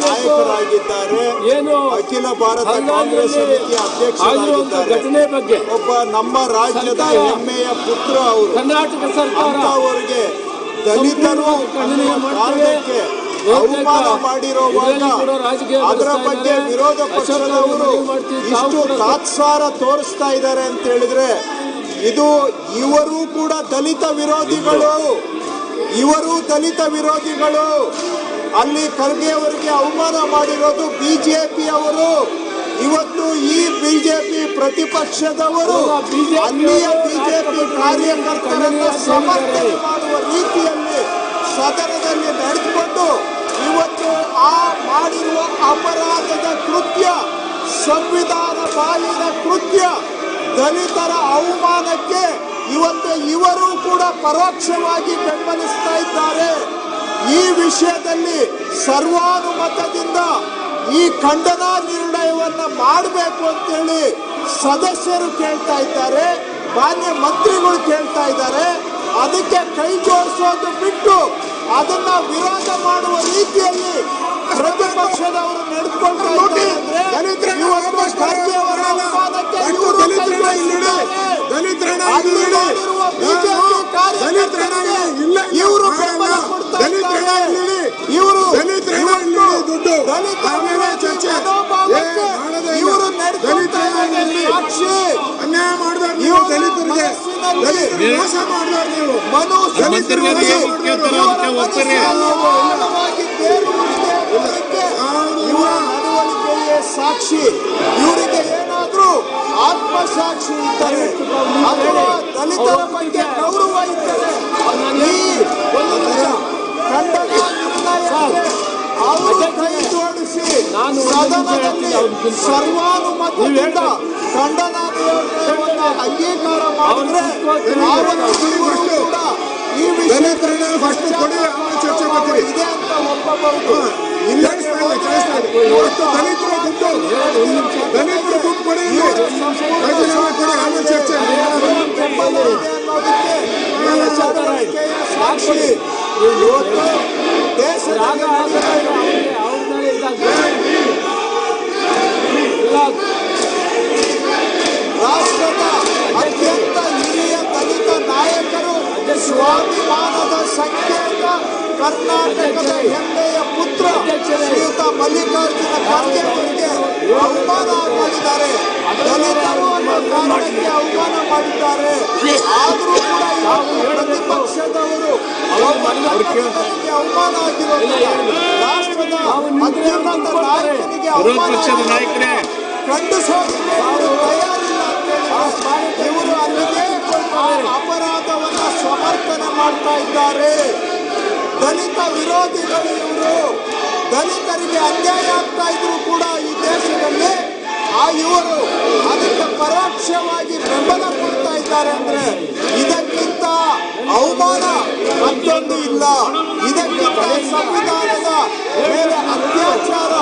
ನಾಯಕರಾಗಿದ್ದಾರೆ, ಅಖಿಲ ಭಾರತ ಕಾಂಗ್ರೆಸ್ ಸಮಿತಿಯ ಅಧ್ಯಕ್ಷರಾಗಿದ್ದಾರೆ. ಒಬ್ಬ ನಮ್ಮ ರಾಜ್ಯದ ಹೆಮ್ಮೆಯ ಪುತ್ರ ಅವರು. ಕರ್ನಾಟಕ ಸರ್ಕಾರ ಅವರಿಗೆ ದಲಿತರು ಕಾರಣಕ್ಕೆ ಅವಮಾನ ಮಾಡಿರುವಾಗ ಅದರ ಬಗ್ಗೆ ವಿರೋಧ ಪಕ್ಷದವರು ಇಷ್ಟು ತಾತ್ಸಾರ ತೋರಿಸ್ತಾ ಇದ್ದಾರೆ ಅಂತ ಹೇಳಿದ್ರೆ, ಇದು ಇವರು ಕೂಡ ದಲಿತ ವಿರೋಧಿಗಳು. ಅಲ್ಲಿ ಖರ್ಗೆ ಅವರಿಗೆ ಅವಮಾನ ಮಾಡಿರೋದು ಬಿಜೆಪಿ ಅವರು. ಇವತ್ತು ಈ ಬಿಜೆಪಿ ಪ್ರತಿಪಕ್ಷದವರು ಅಲ್ಲಿಯ ಬಿಜೆಪಿ ಕಾರ್ಯಕರ್ತರನ್ನು ಸಮರ್ಥನೆ ಮಾಡುವ ರೀತಿಯಲ್ಲಿ ಸದನದಲ್ಲಿ ನಡೆದುಕೊಂಡು ಇವತ್ತು ಆ ಮಾಡಿರುವ ಅಪರಾಧದ ಕೃತ್ಯ, ಸಂವಿಧಾನ ಬಾಹಿರ ಕೃತ್ಯ, ದಲಿತರ ಅವಮಾನಕ್ಕೆ ಇವತ್ತು ಇವರು ಕೂಡ ಪರೋಕ್ಷವಾಗಿ ಬೆಂಬಲಿಸ್ತಾ ಇದ್ದಾರೆ. ಈ ವಿಷಯದಲ್ಲಿ ಸರ್ವಾನುಮತದಿಂದ ಈ ಖಂಡನಾ ನಿರ್ಣಯವನ್ನ ಮಾಡಬೇಕು ಅಂತೇಳಿ ಸದಸ್ಯರು ಕೇಳ್ತಾ ಇದ್ದಾರೆ, ಮಾನ್ಯ ಮಂತ್ರಿಗಳು ಕೇಳ್ತಾ ಇದ್ದಾರೆ. ಅದಕ್ಕೆ ಕೈ ಜೋಡಿಸೋದು ಬಿಟ್ಟು ಅದನ್ನ ವಿರೋಧ ಮಾಡುವ ರೀತಿಯಲ್ಲಿ ಪ್ರತಿಪಕ್ಷದವರು ನಡೆದುಕೊಳ್ತಾ ಇದ್ದಾರೆ. ಖರ್ಗೆ ಅವರ ಅವಮಾನಕ್ಕೆ ಇವರು ಬಿಜೆಪಿ ಕಾರ್ಯಕರ್ತರಿಗೆ ಇವರು ಬೆಂಬಲ ಕೊಡ್ತಾ ಇದ್ದಾರೆ. ಇವರು ಇವರು ನಡೆದುಕೊಳ್ತಾ ಇದ್ದಾರೆ. ಸಾಕ್ಷಿ ಸಾಕ್ಷಿ ಇವರಿಗೆ ಏನಾದ್ರೂ ಆತ್ಮಸಾಕ್ಷಿ ಇದ್ದರೆ ಅಥವಾ ದಲಿತರ ಬಗ್ಗೆ ಗೌರವ ಇದ್ದರೆ ಈ ಖಂಡನಾ ನಿರ್ಣಯಕ್ಕೆ ಅವರು ಕೈ ಜೋಡಿಸಿ ಸದನದಲ್ಲಿ ಸರ್ವಾನುಮತದಿಂದ ಖಂಡನಾ ನಿರ್ಣಯವನ್ನು ಅಂಗೀಕಾರ ಮಾಡಿದ್ರೆ ಇವರು ಕೂಡ ಈ ವಿಷಯದಲ್ಲಿ ಇದೆ ಅಂತ ಒಪ್ಪಬಹುದು. ಸಾಕ್ಷಿ ದೇಶದ ರಾಷ್ಟ್ರದ ಅತ್ಯಂತ ಹಿರಿಯ ದಲಿತ ನಾಯಕರು, ಸ್ವಾಭಿಮಾನದ ಸಂಕೇತ, ಕರ್ನಾಟಕದ ಹೆಮ್ಮೆಯ ಪುತ್ರ ಶ್ರೀಯುತ ಮಲ್ಲಿಕಾರ್ಜುನ ಖರ್ಗೆ ಅವರಿಗೆ ಅವಮಾನ ಮಾಡಿದ್ದಾರೆ. ದಲಿತರು ಅನ್ನೋ ಕಾರಣಕ್ಕೆ ಅವಮಾನ ಮಾಡಿದ್ದಾರೆ. ಆದರೂ ಕೂಡ ಪ್ರತಿಪಕ್ಷದವರು ಅವಮಾನ ಆಗಿರೋದಿಲ್ಲ. ರಾಷ್ಟ್ರದ ಅತ್ಯುನ್ನತ ನಾಯಕನಿಗೆ ಅವಮಾನ ಖಂಡಿಸೋದಕ್ಕೆ ತಯಾರಿಲ್ಲ ಅಂತ ಇವರು ಅಲ್ಲಿಗೆ ಅಪರಾಧವನ್ನ ಸಮರ್ಥನೆ ಮಾಡ್ತಾ ಇದ್ದಾರೆ. ದಲಿತ ವಿರೋಧಿಗಳು ಇವರು. ದಲಿತರಿಗೆ ಅನ್ಯಾಯ ಆಗ್ತಾ ಇದ್ರು ಕೂಡ ಈ ದೇಶದಲ್ಲಿ ಇವರು ಅದಕ್ಕೆ ಪರೋಕ್ಷವಾಗಿ ಬೆಂಬಲ ಕೊಡ್ತಾ ಇದ್ದಾರೆ ಅಂದ್ರೆ ಇದಕ್ಕಿಂತ ಅವಮಾನ ಮತ್ತೊಂದು ಇಲ್ಲ. ಇದಕ್ಕಿಂತ ಸಂವಿಧಾನದ ಮೇಲೆ ಅತ್ಯಾಚಾರ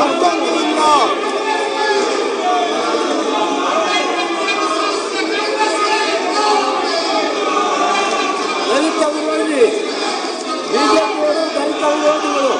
ಮತ್ತೊಂದು ಇಲ್ಲ. ದಲಿತ ವಿರೋಧಿ ಬಿಜೆಪಿಯವರು ದಲಿತ ವಿರೋಧಿಗಳು.